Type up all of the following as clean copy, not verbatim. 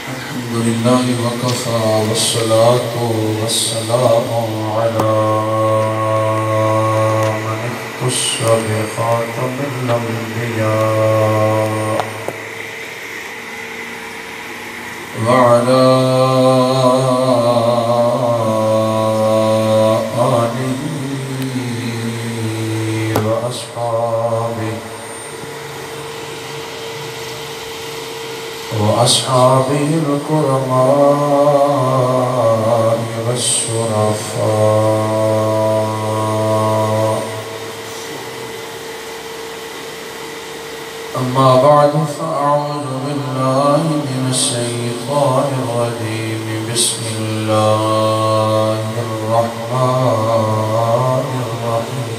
الحمد لله وكفى والصلاة والسلام على من اختص بخاتم الأنبياء وعلى آله وأصحابه الكرماء والشرفاء. أما بعد فأعوذ بالله من الشيطان الرجيم. بسم الله الرحمن الرحيم.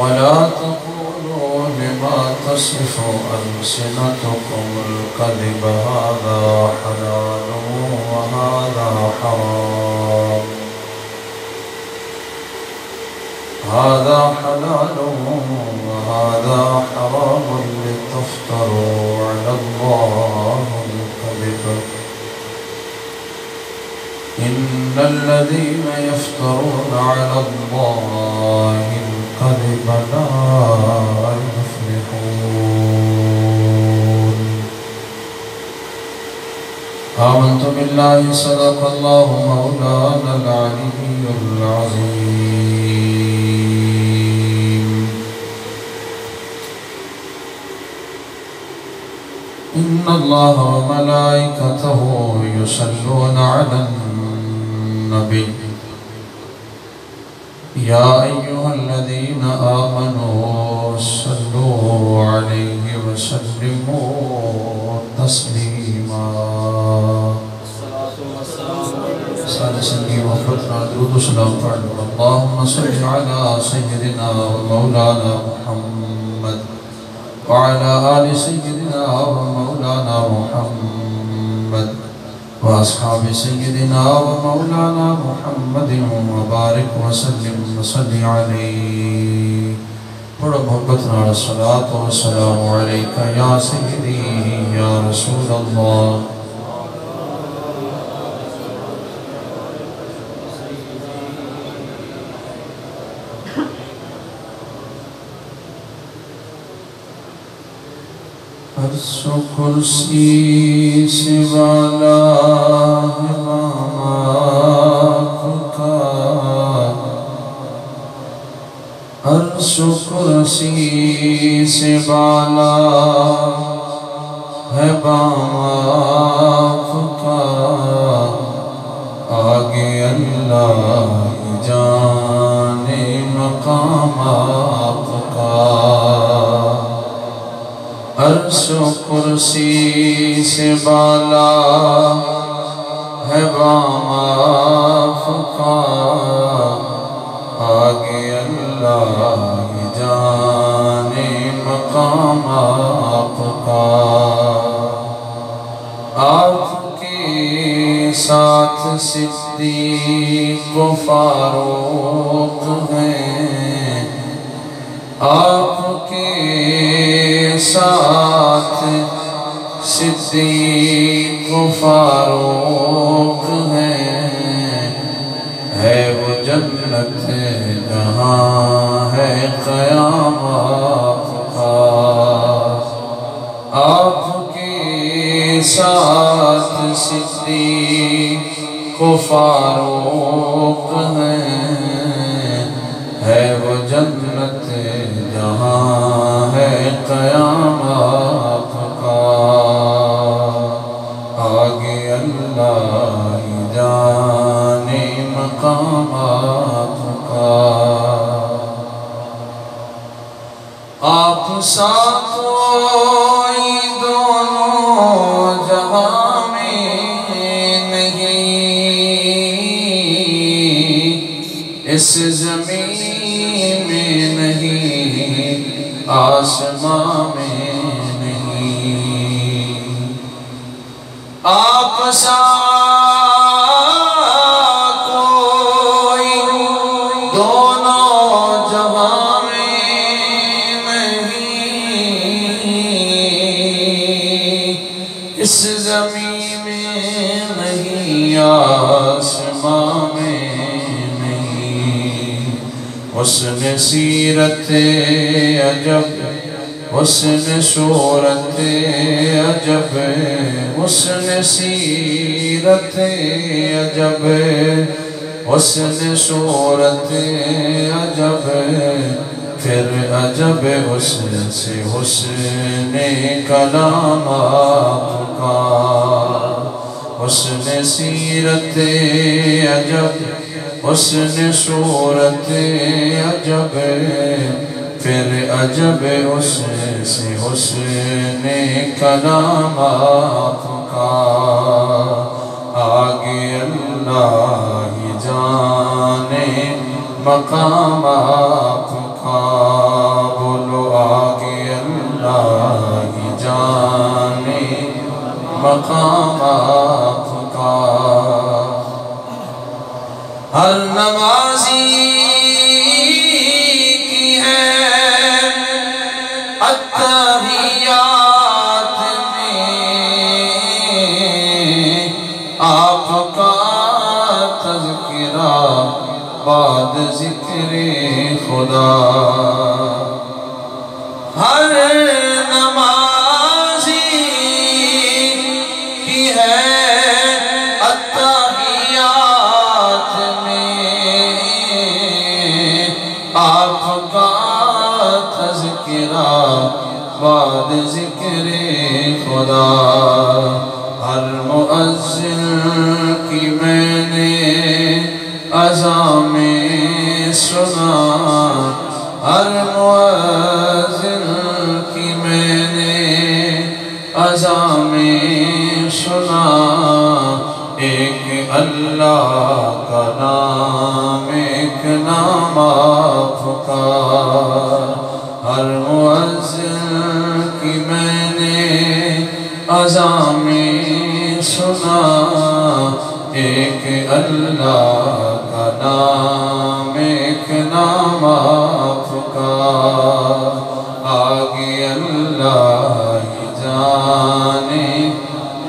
ولا تقولوا لما تصف ألسنتكم الكذب هذا حلال وهذا حرام، هذا حلال وهذا حرام لتفتروا على الله الكذب. إن الذين يفترون على الله الكذب لا يفلحون. آمنت بالله صدق الله مولانا العلي العظيم. إن الله وملائكته يصلون على النبي يا أيها الذين آمنوا صلوا عليه وسلموا تسليما. سادسني وفتنا درود سلام پڑھو. اللهم صل على سيدنا ومولانا محمد وعلى آل سيدنا ومولانا محمد وأصحاب سيدنا ومولانا محمد وبارك وسلم وصلي عليه. بڑا محبت نال الصلاة والسلام عليك يا سيدي يا رسول الله. عرش و کرسی سے والا ہے آپ کا، عرش و کرسی سے والا ہے آپ کا، آگے اللہ جانے مقام آپ کا. عرش و کرسی سے بالا ہے بام آپ کا، آگے اللہ جانے مقام آپ کا. آپ کے ساتھ صدیق و فاروق ہیں، آپ کے ساتھ صدیق و فاروق ہیں. ہے وہ جنت جہاں ہے قیام آپ کا. آپ کے ساتھ صدیق و فاروق ہیں. ہے وہ جنت جہاں ہے قیام آپ کا. آگے اللہ جانے مقام آپ کا. آپ سا کوئی دونوں جہاں میں نہیں، اس زمین میں نہیں، آسمان میں نہیں. آپ سا کوئی دونوں جہاں میں نہیں، حسن سیرت عجب حسن صورت عجب حسن سیرت عجب حسن صورت عجب پھر عجب حسن سے حسن کلام آپ کا حسن سیرت عجب حسن صورت عجب پھر عجب حسن سے حسن کلام آپ کا آگے اللہ ہی جانے مقام آپ کا بولو آگے اللہ ہی جانے مقام آپ کا ہر نمازی کی ہے التحیات میں آپ کا تذکرہ بعد ذکر خدا ہر نمازی کی ہے التحیات میں آپ کا تذکرہ بعد ذکر خدا ہر مؤذن کی میں نے اذان میں سنا ہر مؤذن کی میں نے اذان میں سنا ایک اللہ کا نام ایک نام آپ کا ہر مؤذن کی میں نے اذان میں سنا ایک اللہ کا نام ایک نام آپ کا آگے اللہ ہی جانے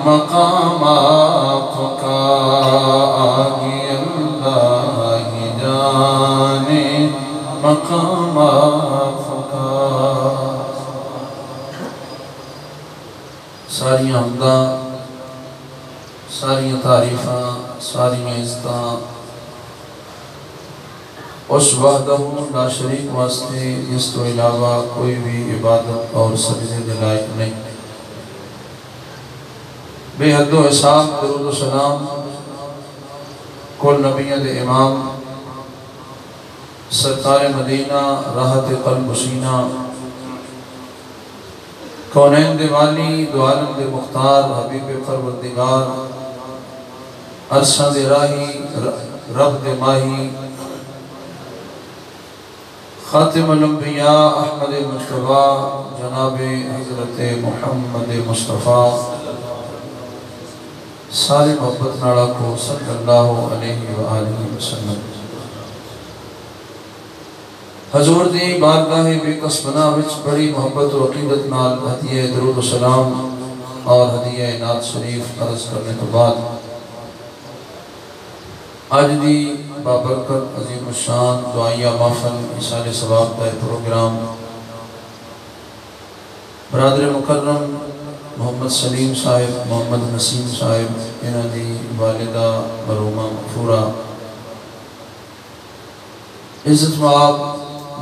مقام آپ کا آگے اللہ ہی جانے مقام آپ کا ساری حمداں ساری تعریفاں ساری عزتاں اس وحدہ لا شریک واسطے جس تو علاوہ کوئی بھی عبادت اور سجدے کے لائق نہیں بے حد و حساب درود و سلام کل نبیوں دے امام سرکار مدینہ راحت قلب و سینہ کونین دے والی دو عالم دے مختار حبیب پروردگار عرصہ دے راہی رب دے ماہی خاتم الانبیاء احمد مصطفیٰ جناب حضرت محمد مصطفیٰ سارے محبت ناڑا کو صلی اللہ علیہ وآلہ وسلم حضور دی بارگاہ بے قصبنا وچ بڑی محبت و عقیدت نال ہدیہ درود و سلام اور ہدیہ نعت شریف عرض کرنے تو بعد آج دی بابرکت عظیم الشان دعائیہ محفل اصال ثواب کا پروگرام برادر مکرم محمد سلیم صاحب محمد نسیم صاحب انہاں دی والدہ مرحومہ مغفورہ عزت مآب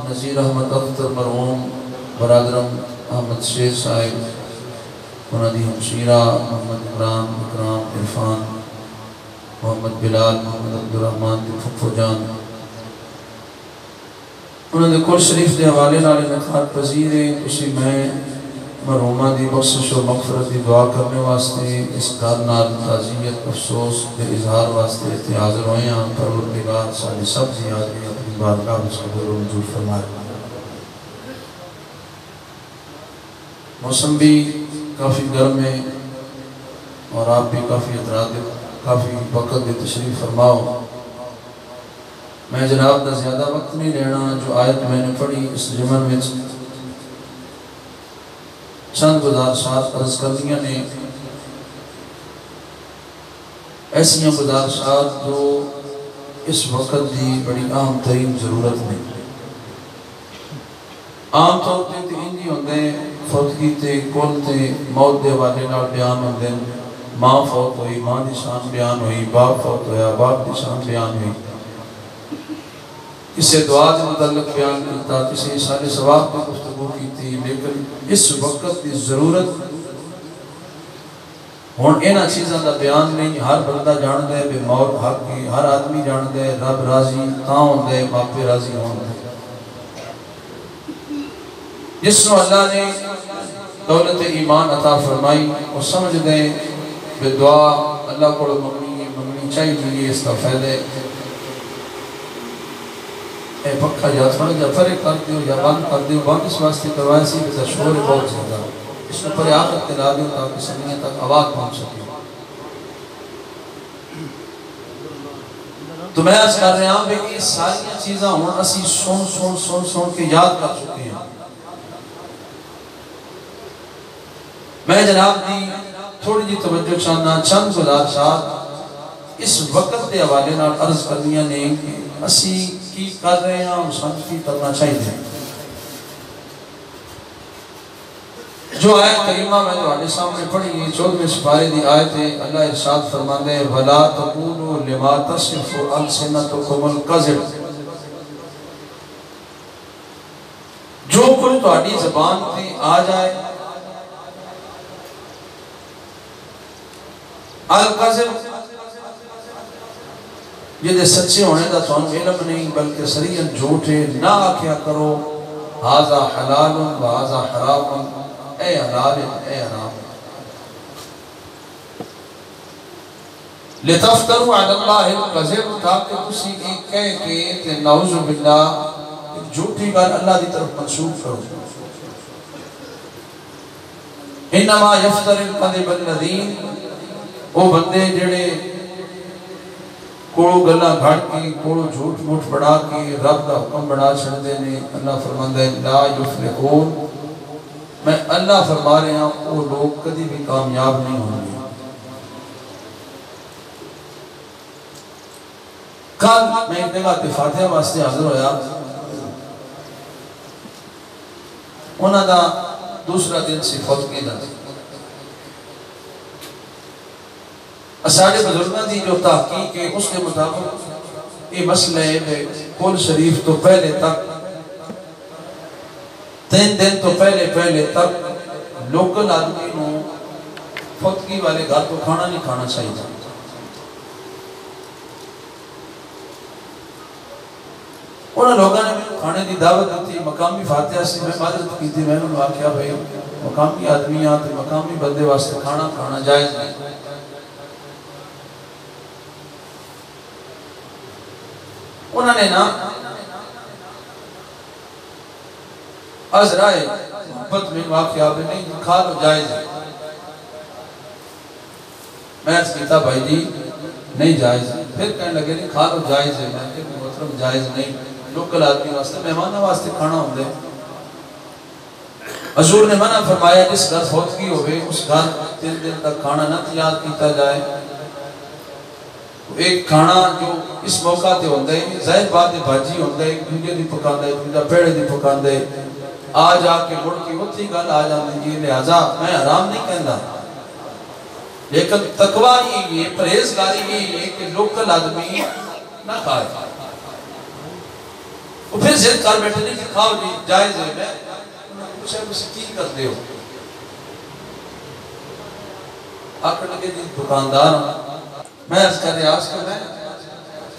نذیر احمد اختر مرحوم برادرم احمد شیر صاحب انہاں دی ہمشیرہ محمد عمران اکرام عرفان محمد بلال محمد عبدالرحمن دی پھپھو جان انہوں نے کل شریف دے حوالے نالے نکھات پذیر ہے اسی میں مرحومہ دی بخشش و مغفرت دی دعا کرنے واسطے اس کارنال تعزیت افسوس دے اظہار واسطے اتنے حاضر ہوئے ہیں پروردگار ساری سب زیاد بھی اپنی بارگاہ میں صبر و نزول فرمائے موسم بھی کافی گرم ہے اور آپ بھی کافی ادرات کافی وقت دے تشریف فرماؤ میں جناب دا زیادہ وقت نہیں لینا جو آیت میں نے پڑھی اس جمن میں چند گزارشات عرض کر دیا نے ایسی گزارشات جو اس وقت دی بڑی اہم ترین ضرورت میں عام طور پہ تو انجی ہوندے فوتگی تے کل تے موت دے والے نال بیان ہوندے ماں فوت ہوئی ماں دی شان بیان ہوئی باپ فوت ہویا باپ دی شان بیان ہوئی کسے دعا دے متعلق بیان کرتا کسے سارے ثواب پہ گفتگو کی تھی لیکن اس وقت دی ضرورت ہون اینا چیزاں دا بیان نہیں ہر بندہ جان دے بے موت حق کی ہر آدمی جان دے رب راضی تاں ہون دے باپے راضی ہون دے جس نو اللہ نے دولت ایمان عطا فرمائی وہ سمجھ دے بے دعا اللہ کو منگنی چاہیے اس کا فائدے اے پکھا یا تھوڑا جا فرق کر دیو یا بند کر دیو بند اس واسطے کروائے سی بتا شور بہت زیادہ اس نے پر آخر تلا دیو تاکہ سنگیں تک آواز پہنچ سکے تو میں آج کر رہا ہوں کہ یہ ساری چیزاں ہوں اسی سن کے یاد کر چکے ہیں میں جناب دی تھوڑی جی توجہ چاہنا چند گزارشات اس وقت دے حوالے نال عرض کرنیاں نے کہ اسی کی کر رہے ہیں اور سن کی کرنا چاہیے جو آیت کریمہ میں جو آنے سامنے پڑھی ہے 14ویں سپارے دی آیت ہے اللہ ارشاد فرماندے وَلَا تَقُولُوا لِمَا تَصِفُ أَلْسِنَتُكُمُ الْكَذِبَ جو کوئی تہاڈی زبان پہ آ جائے القذب یہ دے سچے ہونے دا تو علم نہیں بلکہ سریعن جھوٹے نہ آکھیا کرو ہذا حلال و ہذا حرام اے حلال اے حرام لتفتروا علی اللہ القذب تاکہ کسی ایک کہہ کے نعوذ باللہ جھوٹی بات اللہ دی طرف منسوخ کرو انما یفتر القذب الذین وہ بندے جڑے کوڑو گلہ گھڑ کے کوڑو جھوٹ موٹ بڑھا کے رب دا حکم بڑھا چھڑ دے نے اللہ فرماندہ ہے لا یفلحون میں اللہ فرما رہے ہیں وہ لوگ کدی بھی کامیاب نہیں ہوں گے کل میں ایک جگہ فاتحہ واسطے حاضر ہویا انہاں دا دوسرا دن سے فوت کی دا اساڑے بزرگاں دی جو تحقیق ہے اس کے مطابق یہ مسئلہ ہے کل شریف تو پہلے تک 3 دن تو پہلے تک لوکل آدمی نو فتقی والے گھر تو کھانا نہیں کھانا چاہیے انہوں لوگوں نے کھانے دی دعوت دیتی مقامی فاتحہ سے میں معذرت کی تھی میں نے واقعہ بھائی مقامی آدمی آتے مقامی بندے واسطے کھانا جائز نہیں انہوں نے نا عذرائے محبت میں واقعہ بھی نہیں کھا لو جائز ہے میں اس کہتا بھائی جی نہیں جائز ہے پھر کہنے لگے نہیں کھا لو جائز ہے میں کہ محترم جائز نہیں لوکل آدمی واسطے مہمانہ واسطے کھانا ہوندے حضور نے منع فرمایا جس گھر فوتگی ہوئے اس گھر 3 دن تک کھانا نہ تیار کیتا جائے ایک کھانا جو اس موقع تے ہوندے ظاہر بات بھاجی ہوندے دوجے دی پکاندے دوجا پیڑے دی پکاندے آ جا کے مڑ کے اتھی گل آ جاندی یہ لہذا میں حرام نہیں کہندا لیکن تقوی یہ پرہیزگاری یہ کہ لوکل آدمی نہ کھائے وہ پھر ضد کر بیٹھے نہیں کہ کھاؤ جی جائز ہے میں کچھ ہے اسے کی کرتے ہو آکر لگے جی دکاندار میں اس کا ریاض کر رہا ہے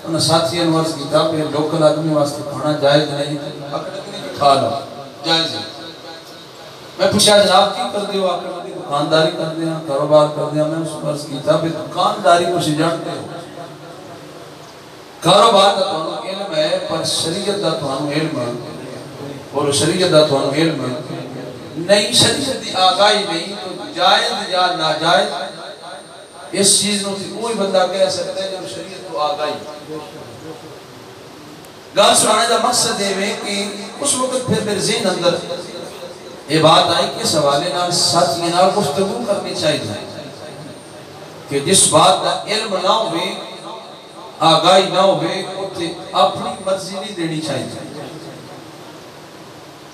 انہوں ساتھی انوارس کی کتاب ہے لوکل آدمی واسطے کھانا جائز نہیں آکر لگے نہیں کھا لو جائز ہے میں پوچھا جناب کی کر دیو آکر لگے دکانداری کر دیا کاروبار کر دیا میں اس انوارس کی کتاب ہے دکانداری کو سے جانتے ہو کاروبار دا تو علم ہے پر شریعت دا تو علم ہے اور شریعت دا تو علم ہے نہیں شریعت دی آگائی نہیں تو جائز یا ناجائز اس چیز میں کوئی بندہ کہہ سکتا ہے جب شریعت کو آگائی گال سنانے دا مقصد ہے کہ اس وقت پھر میرے ذہن اندر یہ بات آئی کہ سوالے نال ساتھی نال گفتگو کرنی چاہیے کہ جس بات دا علم نہ ہوئے آگائی نہ ہوئے اپنی مرضی نہیں دینی چاہیے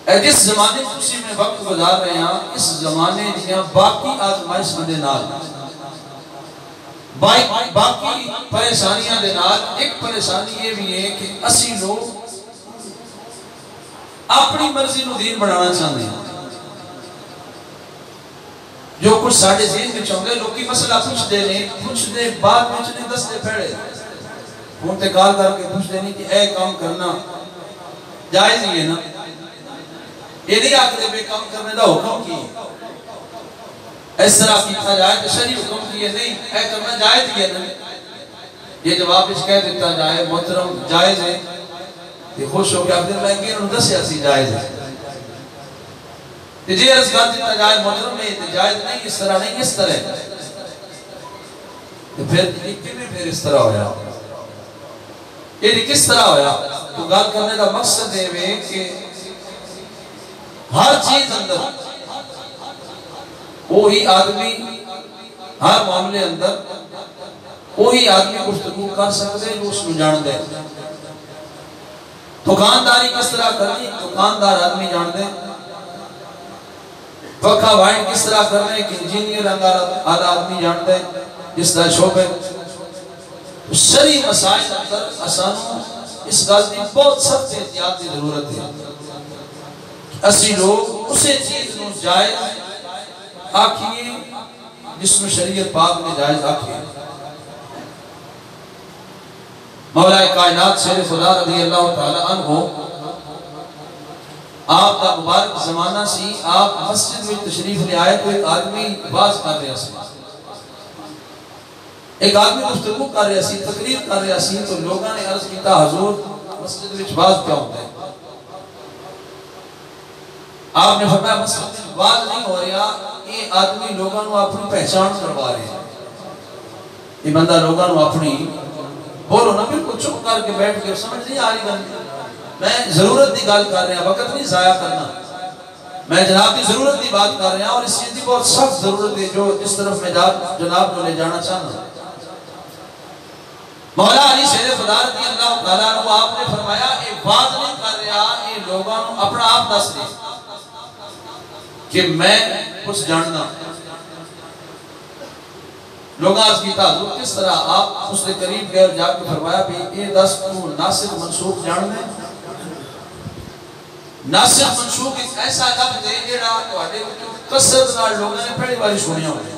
جس زمانے تسی میں وقت گزار رہے ہیں اس زمانے دیا باقی آزمائش دے نال باقی پریشانیاں دے نال ایک پریشانی یہ بھی ہے کہ اسی لوگ اپنی مرضی نو دین بڑھانا چاہتے ہیں جو کچھ ساڑھے ذہن میں چاہتے ہیں لوگ کی مسئلہ پوچھ دے بعد میں چنے دس دے پھیڑے فون تے کال کر کے پوچھ دے کہ اے کام کرنا جائز ہی ہے نا یہ نہیں آکھتے بے کام کرنے دا حکم کی اس طرح کیتا جائے تو شریع حکم کی ہے نہیں اے کرنا جائز ہی ہے نا یہ جواب اس کہہ دیتا جائے محترم جائز ہے یہ خوش ہو کے آپ دن لائیں گے انہوں دس ایسی جائز ہے تجھے عرض کر دیتا جائے محترم میں جائز نہیں اس طرح نہیں اس طرح تو پھر اس طرح ہویا یہ کس طرح ہویا تو گال کرنے کا مقصد ہے کہ ہر چیز اندر وہی آدمی ہر معاملے اندر وہی آدمی گفتگو کر سکتے جو اس کو جان دے دکانداری کس طرح کرنی دکاندار آدمی جان دے پکا وائن کس طرح کرنے ایک انجینئر آدھا آدمی جان دے جس طرح شعبے شرعی مسائل اندر آسانوں اس غلطی بہت سخت احتیاط کی ضرورت ہے اسی لوگ اسے چیز نو جائز آکھیے جس میں شریعت پاک میں جائز آکھیے مولا کائنات شیر خدا رضی اللہ تعالی عنہ آپ کا مبارک زمانہ سی آپ مسجد میں تشریف لے آئے تو ایک آدمی باز کر رہا سی ایک آدمی گفتگو کر رہا سی تقریر کر رہا سی تو لوگاں نے عرض کیتا حضور مسجد میں باز کیا ہوتا ہے آپ نے فرمایا مسجد میں باز نہیں ہو رہا یہ آدمی لوگاں نو اپنی پہچان کروا رہے ہیں یہ بندہ لوگاں نو اپنی بولو نا بالکل چپ کر کے بیٹھ کے سمجھ نہیں آ رہی گل میں ضرورت دی گل کر رہے ہیں وقت نہیں ضائع کرنا میں جناب کی ضرورت دی بات کر رہے ہیں اور اس چیز کی بہت سخت ضرورت ہے جو اس طرف میں جناب کو لے جانا چاہنا مولا علی شیر خدا رضی اللہ تعالیٰ عنہ آپ نے فرمایا یہ بات نہیں کر رہا یہ لوگوں اپنا آپ دس دے کہ میں کچھ جاننا لوگ آج کی حضور کس طرح آپ اس نے قریب گئے اور جا کے فرمایا بھی یہ دس کو ناصر منسوخ جان دیں ناصر منسوخ ایک ایسا لفظ ہے جڑا تواڈے کثرت نال لوگوں نے پہلی بار سنیا ہوگا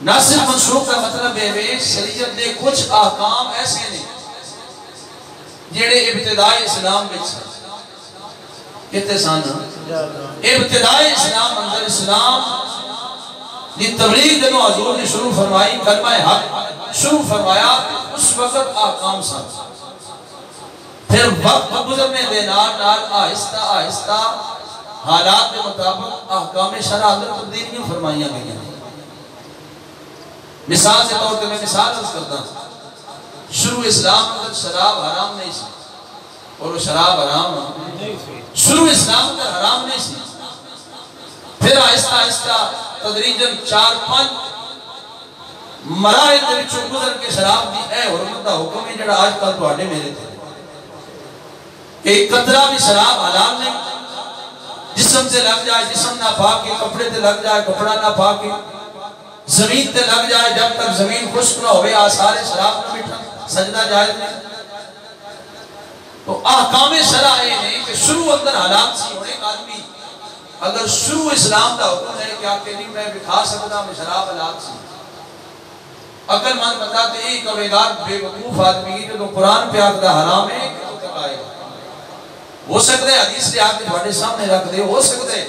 ناصر منسوخ کا مطلب ہے شریعت دے کچھ احکام ایسے ہیں جڑے ابتدائی اسلام وچ کتے سن ابتدائی اسلام اندر اسلام دی تبلیغ جنو حضور نے شروع فرمائی کلمہ حق شروع فرمایا اس وقت احکام سن پھر وقت گزرنے دے نال آہستہ آہستہ حالات کے مطابق احکام شرع اندر تبدیلیاں فرمائیاں گئی ہیں مثال سے طور پہ میں مثال عرض کرتا ہوں شروع اسلام اندر شراب حرام نہیں سی اور وہ شراب حرام شروع اسلام اندر حرام نہیں سی پھر آہستہ آہستہ تدریجاً 4-5 مراحل دے وچوں گزر کے شراب دی اے حرمت دا حکم ہے جڑا آج کل تواڈے میرے تھے ایک قطرہ بھی شراب حلال نہیں جسم سے لگ جائے جسم نہ پاک کے کپڑے تے لگ جائے کپڑا نہ پاک کے زمین تے لگ جائے جب تک زمین خشک نہ ہوئے آثار شراب نہ مٹھا سجدہ جائز نہیں تو احکام شرع ہے کہ شروع اندر حالات سی ہونے ایک آدمی اگر شروع اسلام دا حکم ہے کہ آپ کے لیے میں بکھا سکتا میں شراب حالات سی عقل مند بندہ تو ایک اویگار بے وقوف آدمی کی جو قرآن پہ آکدہ حرام ہے کہ تو تک آئے گا ہو سکتے حدیث لے آکے بڑے سامنے رکھ دے ہو سکتے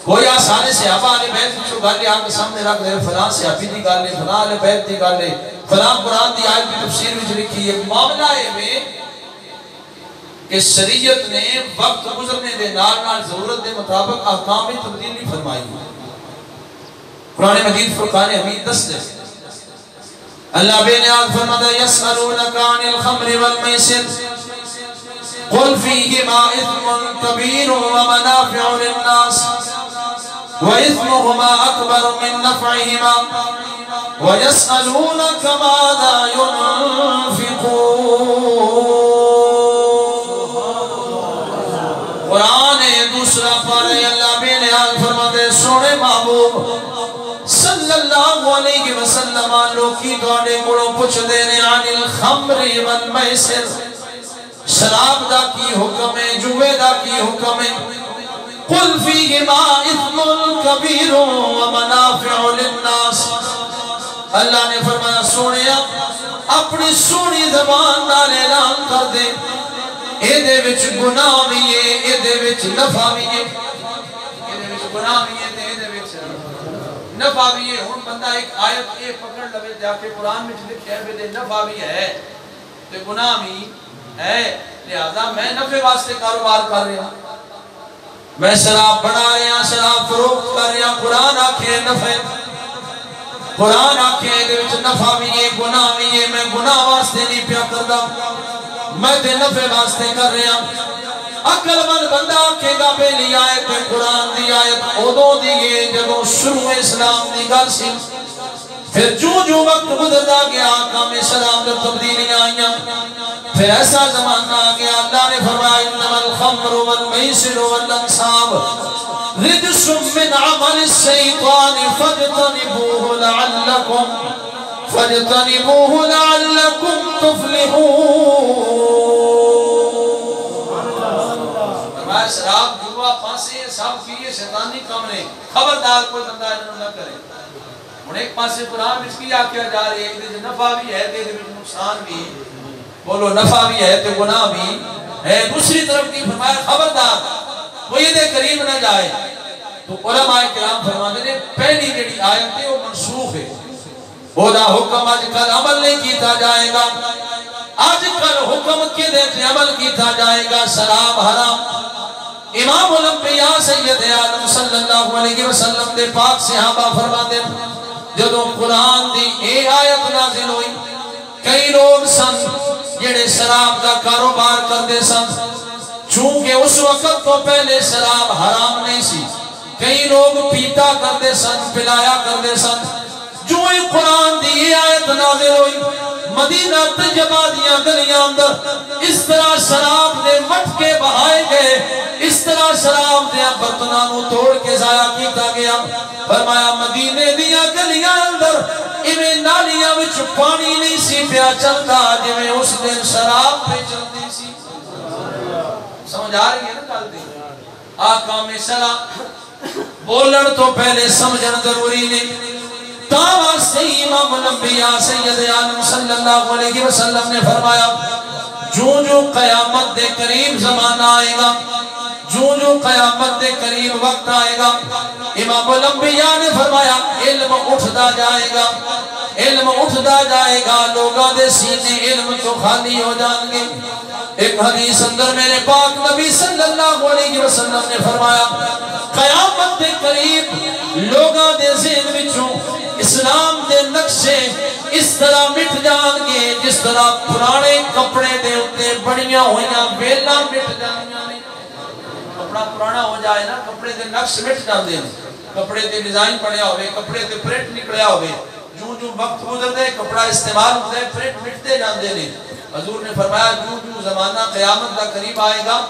کوئی آسانے صحابہ آلے بیت کچھو گالے آنکے سامنے رکھ دے فلان صحابی دی گالے فلان آلے بیت دی گالے فلان قرآن دی آیت کی تفسیر میں لکھی ہے معاملہ ہے میں کہ شریعت نے وقت گزرنے دے نال ضرورت دے مطابق احکام میں تبدیلی فرمائی ہے قرآن مجید فرقان حمید 10 دے اللہ بے نیاز فرماتا یسألونک عن الخمر والمیسر قل فیہما اثم کبیر ومنافع للناس وإثمهما أكبر من نفعهما ويسألونك ماذا ينفقون دوسرا پارہ اللہ بے نیاز فرماتے سونے محبوب صلی اللہ علیہ وسلم لوکی دوڑے گوڑوں پوچھ دینے عن الخمر والمیسر شراب دا کی حکم ہے جوے دا کی حکم ہے قل فیہما اثم کبیر ومنافع للناس اللہ نے فرمایا سونے اپنی سونی زبان نال اعلان کر دے اے دے وچ گناہ بھی ہے اے دے وچ نفع بھی ہے اے دے وچ گناہ بھی ہے اے دے وچ نفع بھی ہے ہن بندہ ایک آیت اے پکڑ لوے جا کے قرآن میں لکھیا ہے دے نفع بھی ہے تے گناہ بھی ہے لہذا میں نفع واسطے کاروبار کر رہا ہوں میں شراب بنا رہا ہوں شراب فروخت کر رہا ہوں قرآن آکھے نفع قرآن آکھے دے وچ نفع بھی ہے گناہ بھی ہے میں گناہ واسطے نہیں پیا کردا میں تے نفع واسطے کر رہا ہوں عقل مند بندہ آکھے گا پہلی آیت قرآن دی آیت ادوں دی ہے جدوں شروع اسلام دی گل سی پھر جو وقت گزردا گیا کام شراب میں تبدیلیاں آئیاں پھر ایسا زمانہ آ گیا اللہ نے فرمایا انما الخمر والمیسر والانصاب رجس من عمل الشیطان فاجتنبوه لعلکم تفلحون فرمایا شراب جوا پاسے سب کیے شیطانی کام نے خبردار کوئی بندہ انہوں نہ کرے ہن ایک پاسے قرآن وچ کی آکھیا جا رہی ہے کہ نفع بھی ہے تے نقصان بھی بولو نفع بھی ہے تے گناہ بھی ہے دوسری طرف کی فرمایا خبردار وہ یہ دے قریب نہ جائے تو علماء کرام فرماتے ہیں پہلی جڑی آیت ہے وہ منسوخ ہے وہ دا حکم آج کل عمل نہیں کیتا جائے گا آج کل حکم کے دیتے عمل کیتا جائے گا شراب حرام امام الانبیاء سید عالم صلی اللہ علیہ وسلم دے پاک صحابہ فرماتے ہیں جدوں قرآن دی اے آیت نازل ہوئی کئی لوگ سن جڑے شراب کا کاروبار کرتے سن چونکہ اس وقت تو پہلے شراب حرام نہیں سی کئی لوگ پیتا کرتے سن پلایا کرتے سن جو ہی قرآن دی یہ آیت نازل ہوئی مدینہ طیبہ دیاں گلیاں اندر اس طرح شراب دے مٹکے بہائے گئے اس طرح شراب دے برتنوں توڑ کے ضائع کیتا گیا فرمایا مدینے دیاں گلیاں اندر ایویں نالیاں وچ پانی نہیں سی پیا چلتا جویں اس دن شراب پہ چلتی سی سمجھ آ رہی ہے نا گل دی آقا میں شراب بولن تو پہلے سمجھن ضروری نہیں تاوا سے امام الانبیاء سید عالم صلی اللہ علیہ وسلم نے فرمایا جو قیامت دے قریب زمانہ آئے گا جو قیامت دے قریب وقت آئے گا امام الانبیاء نے فرمایا علم اٹھدا جائے گا علم اٹھدا جائے گا لوگاں دے سینے علم تو خالی ہو جان گے ایک حدیث اندر میرے پاک نبی صلی اللہ علیہ وسلم نے فرمایا قیامت دے قریب لوگاں دے ذہن وچوں اسلام دے نقشے اس طرح مٹ جان گے جس طرح پرانے کپڑے دے اتے بڑیاں ہوئیاں ویلاں مٹ جانیاں نے کپڑا پرانا ہو جائے نا کپڑے دے نقش مٹ جاندے ہیں کپڑے تے ڈیزائن پڑیا ہوئے کپڑے تے پرنٹ نکلیا ہوئے جو وقت گزرتے کپڑا استعمال ہوتا ہے پرنٹ مٹتے جاندے نے حضور نے فرمایا جو زمانہ قیامت کا قریب آئے گا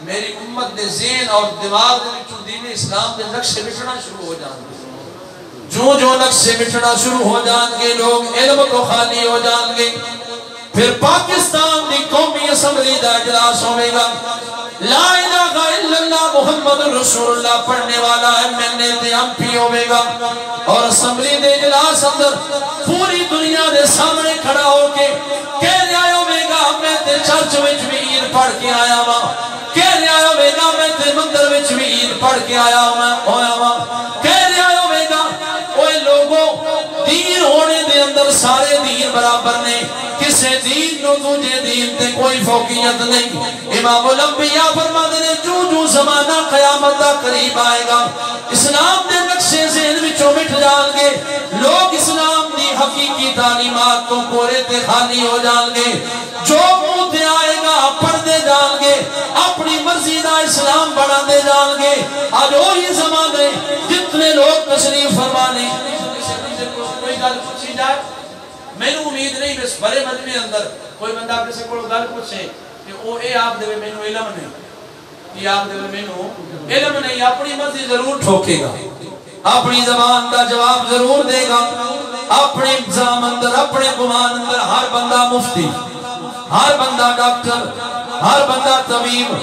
میری امت دے ذہن اور دماغ دے وچوں دین اسلام دے نقشے مٹنا شروع ہو جان گے جو نقشے مٹنا شروع ہو جان گے لوگ علم تو خالی ہو جان گے پھر پاکستان دی قومی اسمبلی دا اجلاس ہوئے گا لا الہ الا اللہ محمد رسول اللہ پڑھنے والا MP ہوئے گا اور اسمبلی دے اجلاس اندر پوری دنیا دے سامنے کھڑا ہو کے کہہ رہا ہوئے گا میں تے چرچ وچ بھی عید پڑھ کے آیا ہوا کہہ رہا ہوئے گا میں تے مندر وچ بھی عید پڑھ کے آیا ہوا کہہ رہا ہوئے گا اوے لوگوں دین ہونے دے اندر سارے دین برابر نے کسے دین نو دوجے دین تے کوئی فوقیت نہیں امام الانبیاء فرماتے ہیں جو زمانہ قیامت دا قریب آئے گا اسلام دے نقشے ذہن وچوں مٹ جان گے لوگ اسلام دی حقیقی تعلیمات تو پورے تے خالی ہو جان گے جو منہ تے آئے گا پڑھتے جان گے اپنی مرضی دا اسلام بنا دے جان گے آج وہی زمانے جتنے لوگ تشریف فرمانے کوئی گل پوچھی جائے میں نے امید نہیں بس بڑے مجمع اندر کوئی بندہ کسی کو گل پوچھے کہ وہ اے آپ دے میں نے علم نہیں کہ آپ دل میں نو علم نہیں اپنی مرضی ضرور ٹھوکے گا اپنی زبان کا جواب ضرور دے گا اپنے الزام اندر اپنے گمان اندر ہر بندہ مفتی ہر بندہ ڈاکٹر ہر بندہ طبیب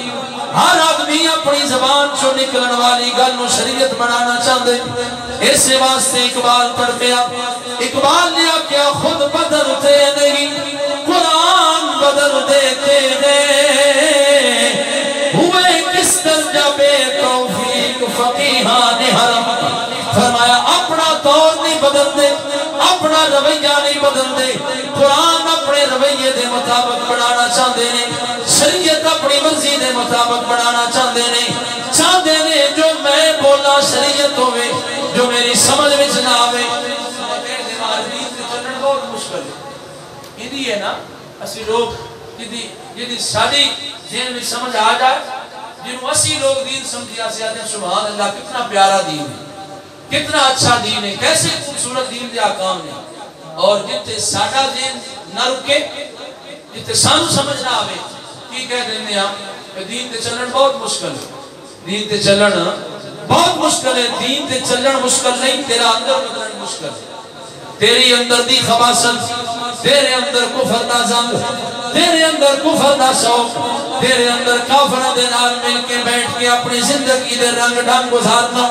ہر آدمی اپنی زبان چو نکلن والی گل نو شریعت بنانا چاہتے اس واسطے اقبال پڑھ گیا اقبال نے کیا خود بدلتے نہیں قرآن بدل دیتے ہیں ہوئے کس درجہ بے توفیق فقیہان حرم فرمایا اپنا طور نہیں بدل دے اپنا رویہ نہیں بدل دے قرآن اپنے رویے دے مطابق بنانا چاہتے ہیں شریعت اپنی مرضی دے مطابق بنانا چاہتے ہیں جو میں بولا شریعت ہوئے جو میری سمجھ میں نہ آوے بہت مشکل ہے یہ ہے نا اسی لوگ جدی ساری ذہن میں سمجھ آ جائے جنہوں اسی لوگ دین سمجھیا سے آتے ہیں سبحان اللہ کتنا پیارا دین ہے کتنا اچھا دین ہے کیسے خوبصورت دین دے آکام ہے اور جتے ساڑا دین نہ رکے جتے سانو سمجھ نہ آوے کی کہہ دینے ہم دین تے چلن بہت مشکل ہے دین تے چلن بہت مشکل ہے دین تے چلن مشکل نہیں تیرا اندر بدلن مشکل ہے تیری اندر دی خباثت تیرے اندر کفر دا زنگ تیرے اندر کفر دا شوق تیرے اندر کافرہ دے نال مل کے بیٹھ کے اپنی زندگی دے رنگ ڈھنگ گزارنا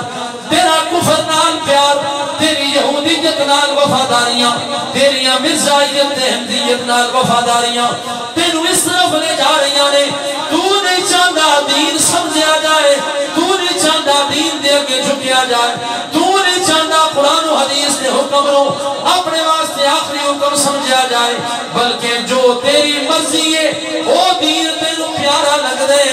تیرا کفر نال پیار تیری یہودیت نال وفاداریاں تیریاں مرزائیت احمدیت نال وفاداریاں تینو اس طرف لے جا رہی نے تو نہیں چاہتا دین سمجھا جائے تو نہیں چاہتا دین دے کے جھکیا جائے تو نہیں چاہتا قرآن و حدیث دے حکم رو اپنے واسطے آخری حکم سمجھا جائے بلکہ جو تیری مرضی ہے وہ دین تینو پیارا لگ دے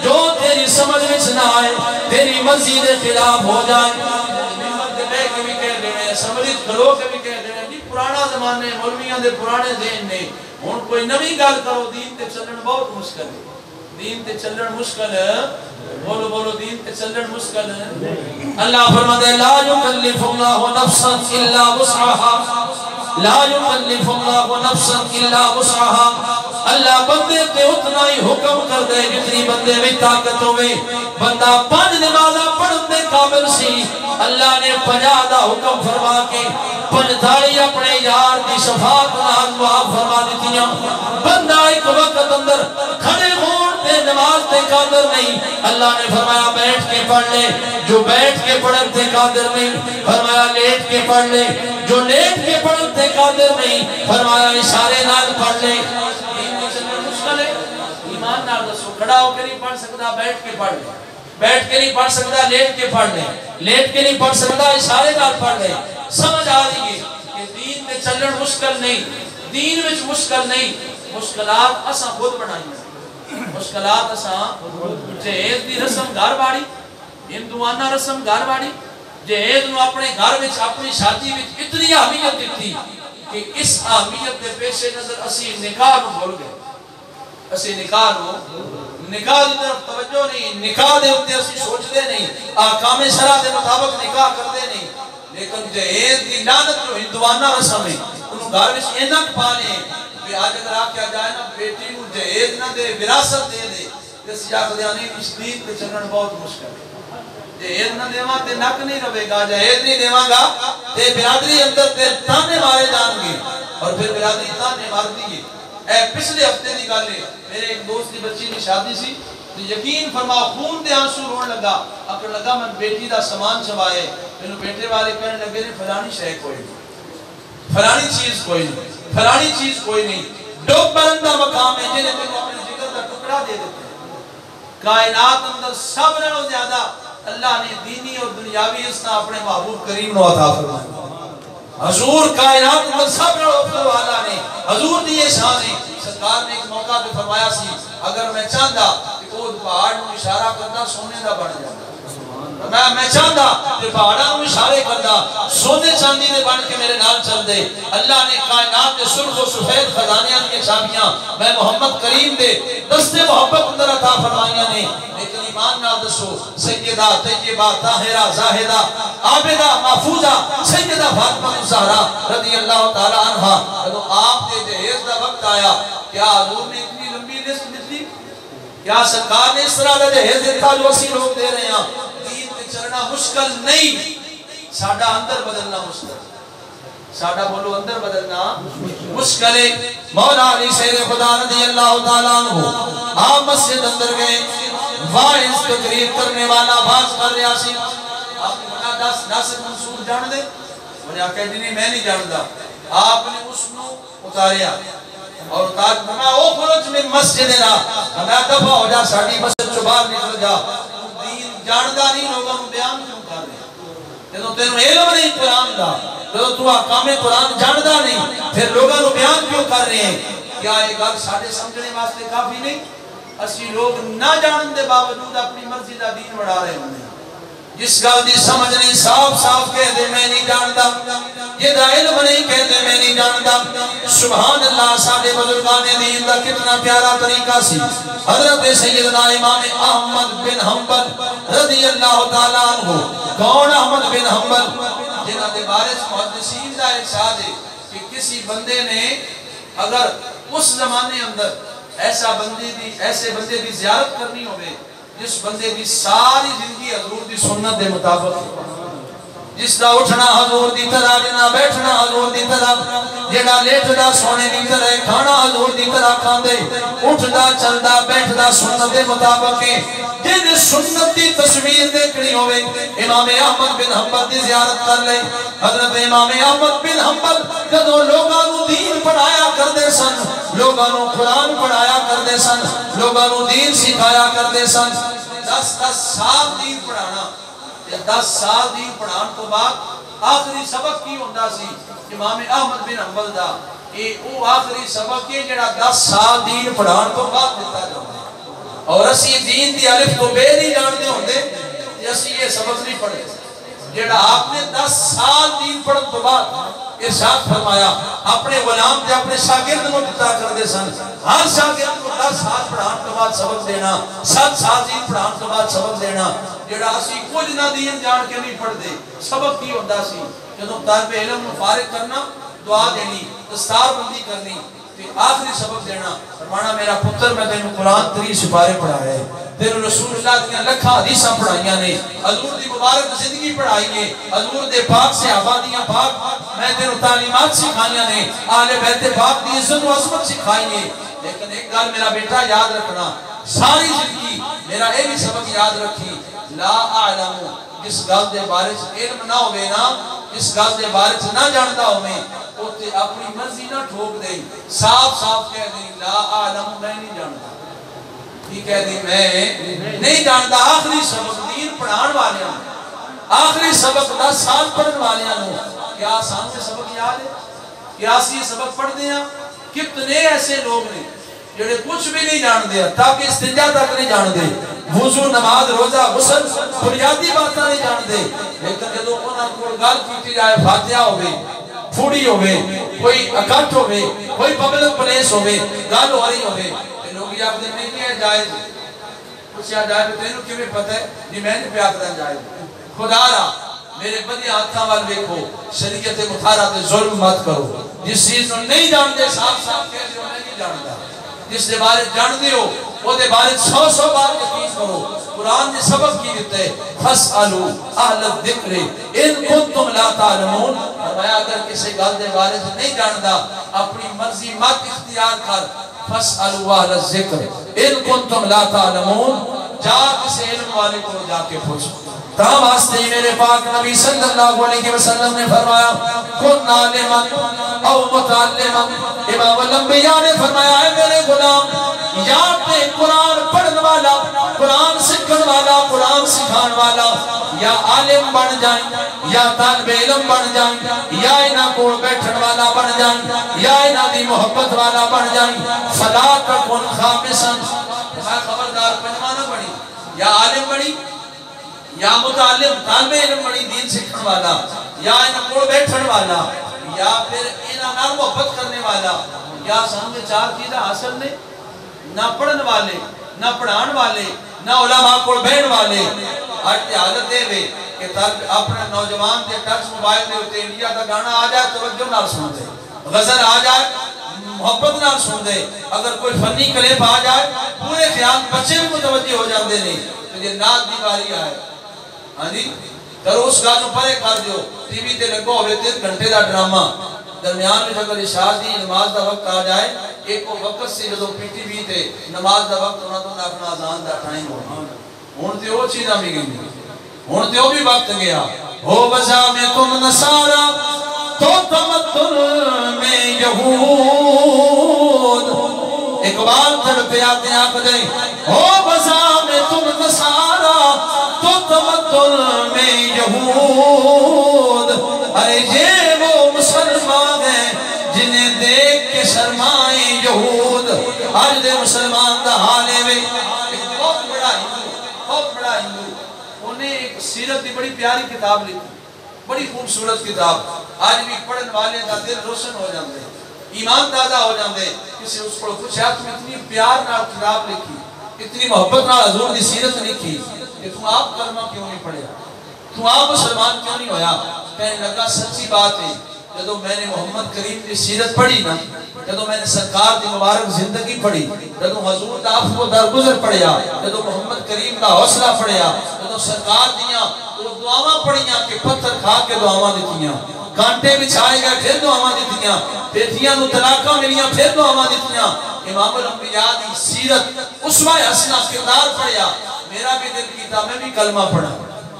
جو تیری سمجھ میں نہ آئے تیری مرضی دے خلاف ہو جائے سمجھت کرو کہ بھی کہہ رہے ہیں پرانا زمانے مولویاں دے پرانے ذہن نے ہن کوئی نویں گل کرو دین تے چلن بہت مشکل ہے دین تے چلن مشکل ہے بولو بولو دین تے چلن مشکل ہے اللہ فرماتا ہے لا یکلف اللہ نفسا الا وسعها لا یکلف اللہ نفسا الا وسعها اللہ بندے تے اتنا ہی حکم کر دے جتنی بندے میں طاقت ہوئے بندہ 5 نمازاں پڑھن دے قابل سی اللہ نے 50 دا حکم فرما کے 45 اپنے یار دی شفاعت نال معاف فرما دیتیاں بندہ ایک وقت اندر کھڑے ہون تے نماز تے قادر نہیں اللہ نے فرمایا بیٹھ کے پڑھ لے جو بیٹھ کے پڑھن تے قادر نہیں فرمایا لیٹ کے پڑھ لے جو لیٹ کے پڑھن تے قادر نہیں فرمایا اشارے نال پڑھ لے ایمان نال دسو کھڑا ہو کے نہیں پڑھ سکتا بیٹھ کے پڑھ لے بیٹھ کے نہیں پڑھ سکتا لیٹ کے پڑھ لے لیٹ کے نہیں پڑھ سکتا اشارے نال پڑھ لے سمجھ آ رہی ہے کہ دین تے چلن مشکل نہیں دین وچ مشکل نہیں مشکلات اساں خود بنائی مشکلات اساں جہیز دی رسم گھر باڑی ہندوانہ رسم گھر باڑی جہیز نو اپنے گھر وچ اپنی شادی وچ اتنی اہمیت دیتی کہ اس اہمیت دے پیش نظر اسی نکاح نو بھول گئے اسی نکاح دی طرف توجہ نہیں نکاح دے اوتے اسی سوچتے نہیں احکام شرع دے مطابق نکاح کرتے نہیں لیکن جہیز دی لعنت جو ہندوانہ رسم ہے انہوں گھر وچ اینا پا لے کہ آج اگر آپ کیا جائے نا بیٹی کو جہیز نہ دے وراثت دے دے تے سیاق دیانی اس دین تے چلن بہت مشکل ہے جہیز نہ دیواں تے نک نہیں رہے گا جہیز نہیں دیواں گا تے برادری اندر تے تانے مارے جان گے اور پھر برادری تانے مار دی اے پچھلے ہفتے دی گل ہے میرے ایک دوست دی بچی کی شادی سی تو یقین فرما خون دے آنسو رون لگا اگر لگا میں بیٹی دا سامان چوائے مینوں بیٹے والے کہنے لگے نے فلانی شے کوئی نہیں فلانی چیز کوئی نہیں فلانی چیز کوئی نہیں ڈوب برندہ مقام ہے جنہیں تینوں اپنے جگر کا ٹکڑا دے دیتے کائنات اندر سب نالوں زیادہ اللہ نے دینی اور دنیاوی اس طرح اپنے محبوب کریم نو عطا فرمایا حضور کائنات اندر سب نالوں افضل والا نے حضور دی یہ شان ہے سرکار نے ایک موقع پہ فرمایا سی اگر میں چاہتا کہ وہ پہاڑ نو اشارہ کرتا سونے دا بن جاتا میں چاہتا کہ پہاڑاں نو اشارے کرتا سونے چاندی دے بن کے میرے نال چل دے اللہ نے کائنات کے سرخ و سفید خزانیاں کی چابیاں میں محمد کریم دے دستے محبت اندر عطا فرمائیاں نے لیکن ایمان نہ دسو سیدہ طیبہ طاہرہ زاہدہ عابدہ محفوظہ سیدہ فاطمہ الزہرا رضی اللہ تعالی عنہ جب آپ کے جہیز دا وقت آیا کیا حضور نے اتنی لمبی لسٹ لکھی کیا سرکار نے اس طرح کا جہیز دیتا جو اسی لوگ دے رہے ہیں؟ دین پہ چلنا مشکل نہیں، ساڑھا اندر بدلنا مشکل، ساڑھا بولو اندر بدلنا مشکل ہے۔ مولا علی شیر خدا رضی اللہ تعالیٰ عنہ آپ مسجد اندر گئے، واعظ تقریر کرنے والا باز کر رہا سی، آپ نے بنا ناصر منصور جان دے؟ انہیں آکھا نہیں میں نہیں جاندہ۔ آپ نے اس نو اتاریا اور اتار فرمایا او خرج میں مسجد نا، ہمیں دفع ہو جا ساڑھی مسجد چو باہر نکل جا، دین جاندہ نہیں لوگوں میں بیان کیوں کر رہے؟ جدو تینوں علم نہیں قرآن دا، جدو تو احکام قرآن جاندہ نہیں، پھر لوگوں میں بیان کیوں کر رہے ہیں؟ کیا ایک گل ساڑھے سمجھنے واسطے کافی نہیں؟ اسی لوگ نہ جانن دے باوجود اپنی مرضی دا دین بڑھا رہے ہیں۔ جس گل دی سمجھ نہیں صاف صاف کہہ دے میں نہیں جاندا، یہ دا علم نہیں کہہ دے میں نہیں جاندا۔ سبحان اللہ، ساڑھے بزرگان دین دا کتنا پیارا طریقہ سی۔ حضرت سیدنا امام احمد بن حنبل رضی اللہ تعالیٰ عنہ، کون احمد بن حنبل؟ جنہاں دے بارش محدثین دا ارشاد ہے کہ کسی بندے نے اگر اس زمانے اندر ایسے بندے دی زیارت کرنی ہوئے جس بندے دی ساری زندگی حضور دی سنت دے مطابق، جس دا اٹھنا حضور دی طرح، جنا بیٹھنا حضور دی طرح، جنا لیٹنا سونے دی طرح، کھانا حضور دی طرح کھاندے، اٹھدا چلدا بیٹھدا سنت دے مطابق، جن سنت دی تصویر دیکھنی ہوئے امام احمد بن حنبل دی زیارت کر لے۔ حضرت امام احمد بن حنبل جدو لوگاں نو دین پڑھایا کردے سن، لوگاں نو قرآن پڑھایا کردے سن، لوگاں نو دین سکھایا کردے سن، 10 سال دین پڑھانا، 10 سال دین پڑھان تو بعد آخری سبق کی ہوندہ سی امام احمد بن حنبل دا، وہ آخری سبق کی جڑا 10 سال دین پڑھان تو بعد دیتا جاؤں دے، اور اسی دین دی الف تو بے نہیں جانتے ہوں دے، اسی یہ سبق نہیں پڑھے، جڑا آپ نے 10 سال دین پڑھن تو بعد ارشاد فرمایا اپنے غلام دے اپنے شاگرد کو دیتا کر دے سن، ہر شاگرد کو 10 سال پڑھان تو بعد سبق دینا، 7 سال دین پڑھان تو بعد سبق دینا، جڑا اسی کچھ نہ دین جان کے نہیں پڑھ دے۔ سبق کی ہوندہ سی جدو طالب علم فارغ کرنا، دعا دینی، دستار بندی کرنی، پھر آخری سبق دینا، فرمانا میرا پتر میں تینوں قرآن 3 سپارے پڑھا ہے، تینوں رسول اللہ دیا لکھا حدیثاں پڑھائیاں نے، حضور دی مبارک زندگی پڑھائی ہے، حضور دے پاک سے آبادیاں پاک میں تینوں تعلیمات سکھائیاں نے، اہل بیت پاک دی عزت و عظمت سکھائی ہے۔ لیکن ایک گل میرا بیٹا یاد رکھنا، ساری زندگی میرا یہ بھی سبق یاد رکھی، لا اعلم، جس گل دے بارے علم نہ ہوئے نا، جس گل دے بارے نہ جانتا ہوئے، اوتے اپنی مرضی نہ ٹھوک دیں، صاف صاف کہہ دیں لا اعلم، میں نہیں جانتا، یہ کہہ دیں میں نہیں جانتا۔ آخری سبق دین پڑھان والے ہوں، آخری سبق 10 سال پڑھن والے ہوں، کیا آسان سے سبق یاد ہے؟ کیا اسی سبق پڑھ دیں؟ کتنے ایسے لوگ نے جڑے کچھ بھی نہیں جان دیا، تاکہ استنجا تک نہیں جان دے، وضو نماز روزہ غسل بنیادی باتیں نہیں جان دے، لیکن جدو انہاں کو گل کیتی جائے فاتحہ ہوئے، پھوڑی ہوئے، کوئی اکٹھ ہوئے، کوئی پبلک پلیس ہوئے، گل ہو رہی ہوئے، لوگ یہ آپ نے کیا جائز کچھ یا جائز تینوں کیوں بھی پتہ ہے جی میں نے پیاک دن جائز خدا را میرے بدی ہاتھاں وال دیکھو، شریعت مطالعہ تے ظلم مت کرو، جس چیز کو نہیں جانتے صاف صاف کہہ دو میں نہیں جانتا، جس دے بارے جانتے ہو وہ دے بارے 100 بار یقین کرو۔ قرآن نے سبق کی دیتے فَاسْأَلُوا أَهْلَ الذِّكْرِ إِن كُنتُمْ لَا تَعْلَمُونَ، فرمایا اگر کسی گل دے بارے سے نہیں جانتا اپنی مرضی مت اختیار کر، فَاسْأَلُوا أَهْلَ الذِّكْرِ إِن كُنتُمْ لَا تَعْلَمُونَ، جا کسی علم والے کو جا کے پوچھو۔ تاہم واسطے میرے پاک نبی صلی اللہ علیہ وسلم نے فرمایا کن عالماً او متعلماً، امام الانبیاء نے فرمایا اے میرے غلام یا تے قرآن پڑھن والا، قرآن سکھن والا، قرآن سکھان والا، یا عالم بن جائیں، یا طالب علم بن جائیں، یا انہاں کو بیٹھن والا بن جائیں، یا انہاں دی محبت والا بن جائیں، فلا تکن خامساً، خبردار پنجمانہ بڑی، یا عالم بڑی، یا متعلم طالب علم بڑی دین سکھن والا، یا انہاں کو بیٹھن والا، یا پھر انہاں نال محبت کرنے والا، یا سامنے 4 چیزیں حاصل نے، نہ پڑھن والے، نہ پڑھان والے، نہ علماء کو بیٹھن والے، آج حالت دے وے کہ اپنے نوجوان دے ٹچ موبائل دے ہوتے انڈیا دا گانا آ جائے توجہ نال سن دے، غزل آ جائے محبت نال سن دے اگر کوئی فنی کلپ آ جائے پورے خیال بچے بھی متوجہ ہو جاندے نہیں کہ یہ نات دی باری آئے ہاں جی کرو اس گانوں پرے کر دیو ٹی وی تے لگو ہوئے 3 گھنٹے دا ڈرامہ درمیان میں اگر عشاء دی نماز دا وقت آ جائے ایک وقت سے جدو پی ٹی وی تے نماز دا وقت ہونا تو اپنا اذان دا ٹائم ہونا ہون تے وہ چیزاں بھی گئی ہون تے وہ بھی وقت گیا ہو وجہ میں تم نصارا تو تمدن میں یہود اقبال تڑپے آتے آپ دیں ہو وجہ میں تم نصارا تو تمدن میں یہود ارے یہ وہ مسلمان ہیں جنہیں دیکھ کے شرمائیں یہود آج دے مسلمان دا حالے میں ایک بہت بڑا ہندو انہیں ایک سیرت دی بڑی پیاری کتاب لکھی بڑی خوبصورت کتاب آج بھی پڑھن والے دا دل روشن ہو جاندے ایمان تازہ ہو جاندے کسی اس کو پوچھا تم اتنی پیار نال کتاب لکھی اتنی محبت نال حضور دی سیرت لکھی کہ تم آپ کلمہ کیوں نہیں پڑھیا تم آپ مسلمان کیوں نہیں ہویا کہنے لگا سچی بات ہے جدو میں نے محمد کریم کی سیرت پڑھی نا جدو میں نے سرکار دی مبارک زندگی پڑھی جدو حضور دا آپ کو درگزر پڑھیا جدو محمد کریم دا حوصلہ پڑھیا جدو سرکار دیاں وہ دعاواں پڑھیاں کہ پتھر کھا کے دعاواں دیتیاں کانٹے بچھائے گئے پھر دعاواں دیتیاں پیتیاں نو طلاقاں ملیاں پھر دعاواں دیتیاں امام الانبیاء دی سیرت اسوہ حسنہ کردار پڑھیا میرا بھی دل کیتا میں بھی کلمہ پڑھا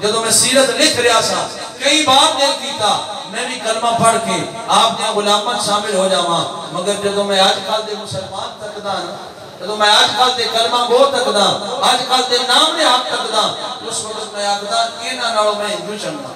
جدو میں سیرت لکھ رہا سا کئی بار دل کیتا میں بھی کلمہ پڑھ کے آپ نے غلامت شامل ہو جاواں مگر جدو میں آج کل دے مسلمان تکدا نا جدو میں آج کل دے کلمہ گو تکدا آج کل دے نام نے آپ تکدا اس وقت میں آکدا کینا نالو میں ہندو چنگا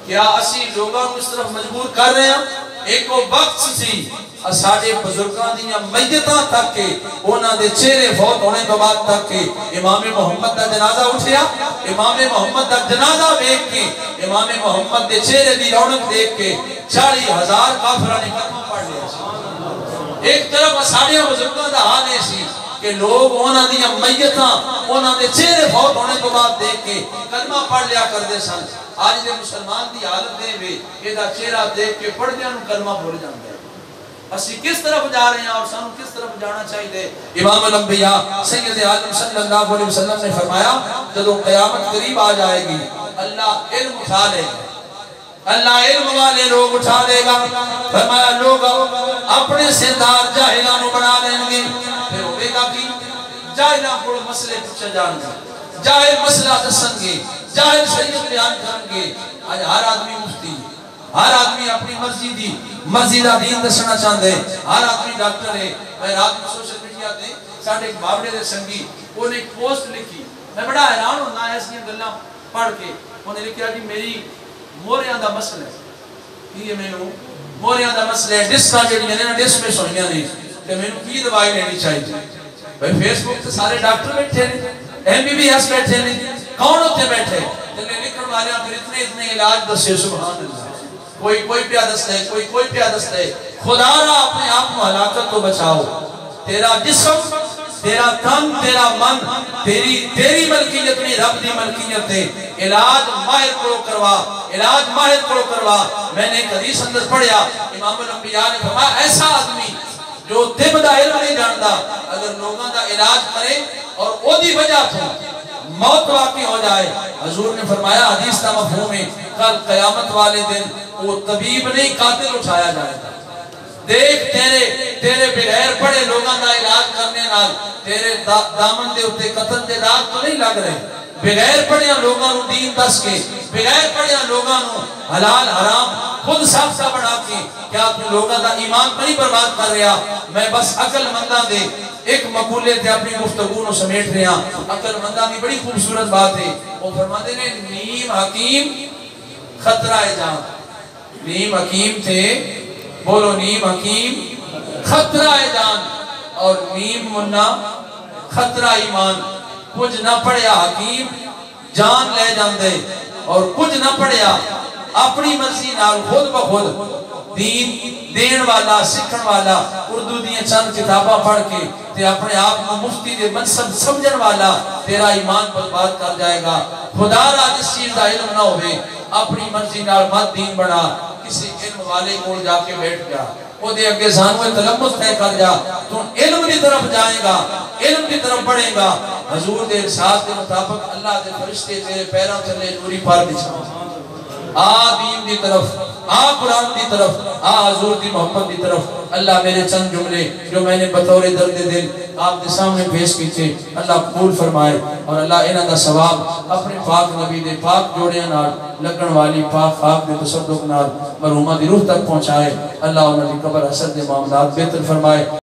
کیا اسی لوگاں اس طرف مجبور کر رہے ہیں ایک وقت سی ساڑھے بزرگاں دیاں میتاں تک کے اونا دے چہرے فوت ہونے تو بعد تک کے امام محمد دا جنازہ اٹھیا امام محمد دا جنازہ دیکھ کے امام محمد دے چہرے دی رونق دیکھ کے 40,000 کافرہ نے کلمہ پڑھ لیا ایک طرف ساڑھے بزرگاں دا حال ایسی کہ لوگ اونا دیاں میتاں اونا دے چہرے فوت ہونے تو بعد دیکھ کے کلمہ پڑھ لیا کر دے سن آج دے مسلمان دی حالت دے ہوئے یہ دا چہرہ دیکھ کے پڑھ دیاں نو کلمہ بھول جاندے اسی کس طرف جا رہے ہیں اور سانو کس طرف جانا چاہیے امام الانبیاء سید عالم صلی اللہ علیہ وسلم نے فرمایا جدو قیامت قریب آ جائے گی اللہ علم اٹھا لے گا اللہ علم والے لوگ اٹھا لے گا فرمایا لوگ اپنے سردار جاہلانو بنا لیں گے پھر ہوئے گا کہ جاہلان کو مسئلے پچھے جان گے جاہل مسئلہ دسن گے جاہل شریعت بیان کرن گے آج ہر آدمی مفتی ہر آدمی اپنی مرضی دا دین دسنا چاہتے ہیں ہر آدمی ڈاکٹر ہے میں رات میں سوشل میڈیا دے ساڑھے ایک بابڑے دے سنگی انہیں ایک پوسٹ لکھی میں بڑا حیران ہونا ہے ایسی گلاں پڑھ کے انہیں لکھیا کہ میری موریاں دا مسئلہ ہے یہ میں نو موریاں دا مسئلہ ہے ڈسکا جڑی میں نے ڈس میں سوئیاں نہیں کہ میں نو کی دوائی لینی چاہیے بھائی فیس بک تے سارے ڈاکٹر بیٹھے ہیں ایم بی بی ایس بیٹھے ہیں کون ہوتے بیٹھے جنہیں لکھن والے پھر اتنے علاج دسے سبحان اللہ کوئی پیادست ہے کوئی پیادست ہے خدا را اپنے آپ کو ہلاکت تو بچاؤ تیرا جسم تیرا تن تیرا من تیری ملکیت نہیں رب دی ملکیت ہے علاج ماہر کو کروا میں نے ایک حدیث اندر پڑھیا امام الانبیاء نے فرمایا ایسا آدمی جو طب دا علم نہیں جانتا اگر لوگاں دا علاج کرے اور او دی وجہ تو موت واقع ہو جائے حضور نے فرمایا حدیث کا مفہوم ہے کل قیامت والے دن وہ طبیب نہیں قاتل اٹھایا جائے گا دیکھ تیرے بغیر پڑے لوگاں دا علاج کرنے نال تیرے دامن دے اتے قتل دے داغ تو نہیں لگ رہے بغیر پڑھیا لوگاں نو دین دس کے بغیر پڑھیا لوگاں نو حلال حرام خود ساختہ بڑھا کے کیا تو لوگاں دا ایمان نہیں برباد کر رہا میں بس عقل مندہ دے ایک مقولے تھے اپنی گفتگو نو سمیٹ رہا عقل مندہ بھی بڑی خوبصورت بات ہے وہ فرماتے نے نیم حکیم خطرہ جان نیم حکیم تھے بولو نیم حکیم خطرہ جان اور نیم منہ خطرہ ایمان کچھ نہ پڑھیا حکیم جان لے جاندے اور کچھ نہ پڑھیا اپنی مرضی نال خود بخود دین دین والا سکھن والا اردو دیاں چند کتاباں پڑھ کے تے اپنے آپ کو مفتی دے منصب سمجھن والا تیرا ایمان برباد کر جائے گا خدا را جس چیز دا علم نہ ہوئے اپنی مرضی نال مت دین بنا کسی علم والے کو جا کے بیٹھ گیا وہ دے اگے سانوے تلمس تے کر جا تو علم کی طرف جائے گا علم کی طرف بڑھے گا حضور دے ارشاد کے مطابق اللہ دے فرشتے تیرے پیروں تلے نوری پر بچھا دین دی طرف قرآن دی طرف حضور دی محمد دی طرف اللہ میرے چند جملے جو میں نے بطور درد دل آپ دے سامنے پیش کی تھے اللہ قبول فرمائے اور اللہ انہاں دا ثواب اپنے پاک نبی دے پاک جوڑے نال لگن والی پاک خاک دے تصدق نال مرحومہ دی روح تک پہنچائے اللہ انہاں دی قبر حسن دے معاملات بہتر فرمائے